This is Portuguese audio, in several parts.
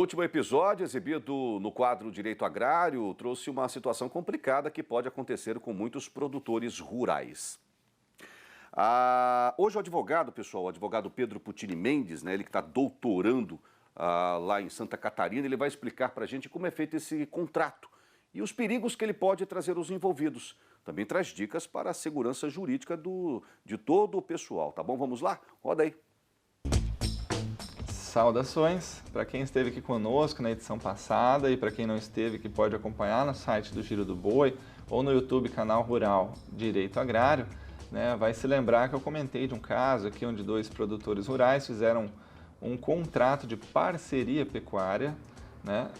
último episódio, exibido no quadro Direito Agrário, trouxe uma situação complicada que pode acontecer com muitos produtores rurais. Hoje o advogado, pessoal, o advogado Pedro Putini Mendes, né, ele que está doutorando lá em Santa Catarina, ele vai explicar para a gente como é feito esse contrato e os perigos que ele pode trazer aos envolvidos. Também traz dicas para a segurança jurídica de todo o pessoal, tá bom? Vamos lá? Roda aí. Saudações para quem esteve aqui conosco na edição passada e para quem não esteve, que pode acompanhar no site do Giro do Boi ou no YouTube canal Rural Direito Agrário, né, vai se lembrar que eu comentei de um caso aqui onde dois produtores rurais fizeram um contrato de parceria pecuária, né,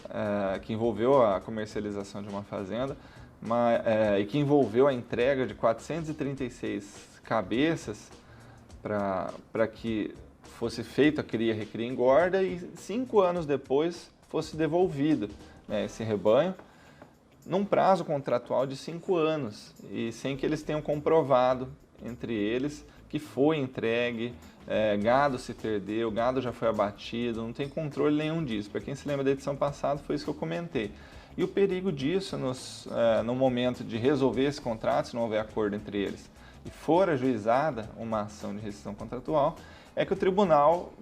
que envolveu a comercialização de uma fazenda e que envolveu a entrega de 436 cabeças para que fosse feita a cria, recria, engorda e 5 anos depois fosse devolvido, né, esse rebanho num prazo contratual de 5 anos e sem que eles tenham comprovado entre eles que foi entregue, gado se perdeu, gado já foi abatido, não tem controle nenhum disso. Para quem se lembra da edição passada, foi isso que eu comentei. E o perigo disso no momento de resolver esse contrato, se não houver acordo entre eles, e for ajuizada uma ação de rescisão contratual, é que o tribunal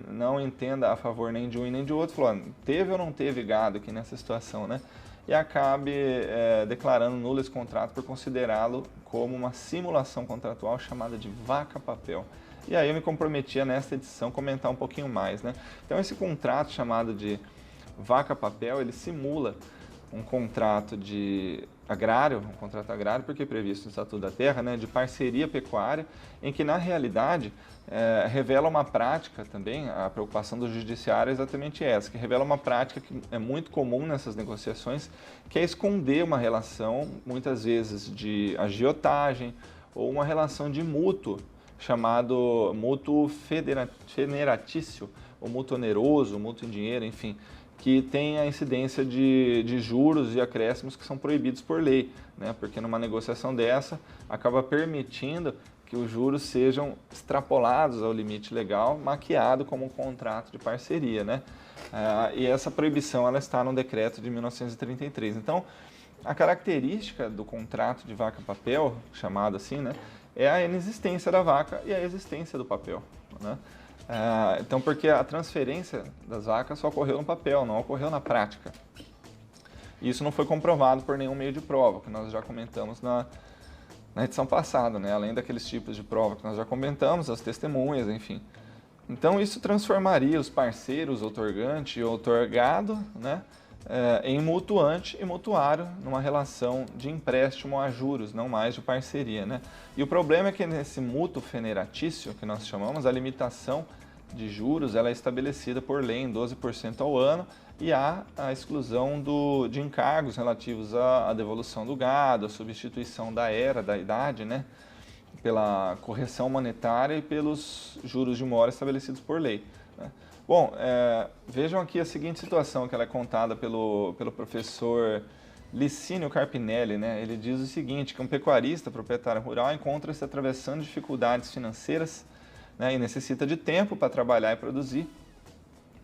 não entenda a favor nem de um e nem de outro, falando, teve ou não teve gado aqui nessa situação, né? E acabe declarando nulo esse contrato por considerá-lo como uma simulação contratual chamada de vaca-papel. E aí eu me comprometia nesta edição comentar um pouquinho mais, né? Então esse contrato chamado de vaca-papel, ele simula um contrato agrário porque é previsto no Estatuto da Terra, né, de parceria pecuária, em que na realidade revela uma prática também, a preocupação do judiciário é exatamente essa, que revela uma prática que é muito comum nessas negociações, que é esconder uma relação, muitas vezes de agiotagem, ou uma relação de mútuo, chamado mútuo federatício, ou mútuo oneroso, mútuo em dinheiro, enfim, que tem a incidência de juros e acréscimos que são proibidos por lei, né? Porque numa negociação dessa acaba permitindo que os juros sejam extrapolados ao limite legal, maquiado como um contrato de parceria, né? E essa proibição ela está no decreto de 1933. Então, a característica do contrato de vaca-papel, chamado assim, né, é a inexistência da vaca e a existência do papel, né? Então, porque a transferência das vacas só ocorreu no papel, não ocorreu na prática. E isso não foi comprovado por nenhum meio de prova, que nós já comentamos na edição passada, né? Além daqueles tipos de prova que nós já comentamos, as testemunhas, enfim. Então, isso transformaria os parceiros, outorgante e outorgado, né, em mutuante e mutuário, numa relação de empréstimo a juros, não mais de parceria, né? E o problema é que nesse mútuo federatício, que nós chamamos, a limitação de juros ela é estabelecida por lei em 12% ao ano e há a exclusão de encargos relativos à devolução do gado, a substituição da idade, né, pela correção monetária e pelos juros de mora estabelecidos por lei, né? Bom, vejam aqui a seguinte situação que ela é contada pelo professor Licínio Carpinelli, né? Ele diz o seguinte, que um pecuarista, proprietário rural, encontra-se atravessando dificuldades financeiras, né, e necessita de tempo para trabalhar e produzir,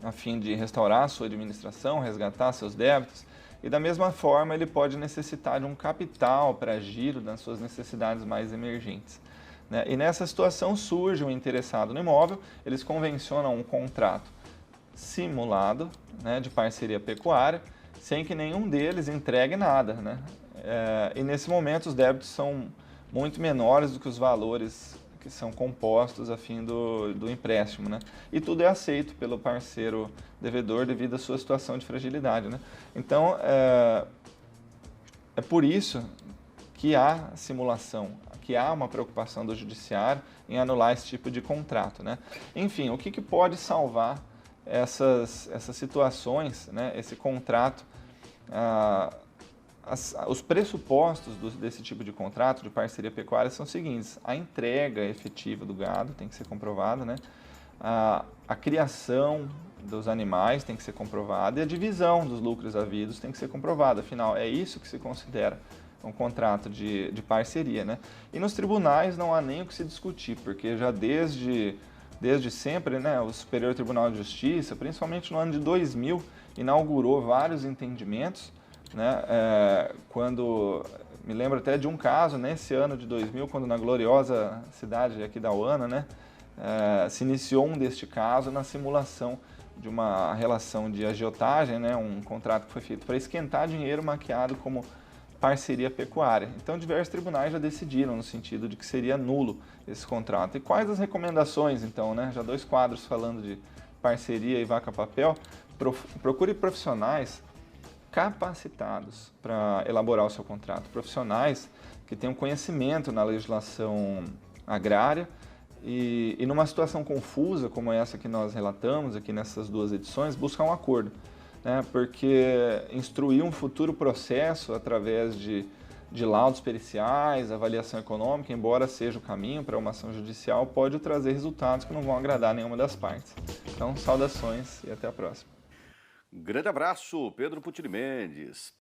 a fim de restaurar a sua administração, resgatar seus débitos, e da mesma forma ele pode necessitar de um capital para giro das suas necessidades mais emergentes, né? E nessa situação surge um interessado no imóvel, eles convencionam um contrato simulado, né, de parceria pecuária, sem que nenhum deles entregue nada, né? E nesse momento os débitos são muito menores do que os valores que são compostos a fim do empréstimo, né? E tudo é aceito pelo parceiro devedor devido à sua situação de fragilidade, né? Então, é por isso que há simulação, que há uma preocupação do judiciário em anular esse tipo de contrato, né? Enfim, o que pode salvar essas situações, né, esse contrato, os pressupostos desse tipo de contrato de parceria pecuária são os seguintes: a entrega efetiva do gado tem que ser comprovada, né? A criação dos animais tem que ser comprovada e a divisão dos lucros havidos tem que ser comprovada. Afinal, é isso que se considera um contrato de parceria, né? E nos tribunais não há nem o que se discutir, porque já desde desde sempre, né, o Superior Tribunal de Justiça, principalmente no ano de 2000, inaugurou vários entendimentos, né, quando, me lembro até de um caso, nesse ano de 2000, quando na gloriosa cidade aqui da UANA, né, se iniciou deste caso na simulação de uma relação de agiotagem, né, um contrato que foi feito para esquentar dinheiro maquiado como parceria pecuária. Então, diversos tribunais já decidiram no sentido de que seria nulo esse contrato. E quais as recomendações, então, né? Já 2 quadros falando de parceria e vaca-papel. Procure profissionais capacitados para elaborar o seu contrato. Profissionais que tenham conhecimento na legislação agrária e numa situação confusa como essa que nós relatamos aqui nessas 2 edições, buscar um acordo. Porque instruir um futuro processo através de laudos periciais, avaliação econômica, embora seja o caminho para uma ação judicial, pode trazer resultados que não vão agradar nenhuma das partes. Então, saudações e até a próxima. Grande abraço, Pedro Pucini Mendes.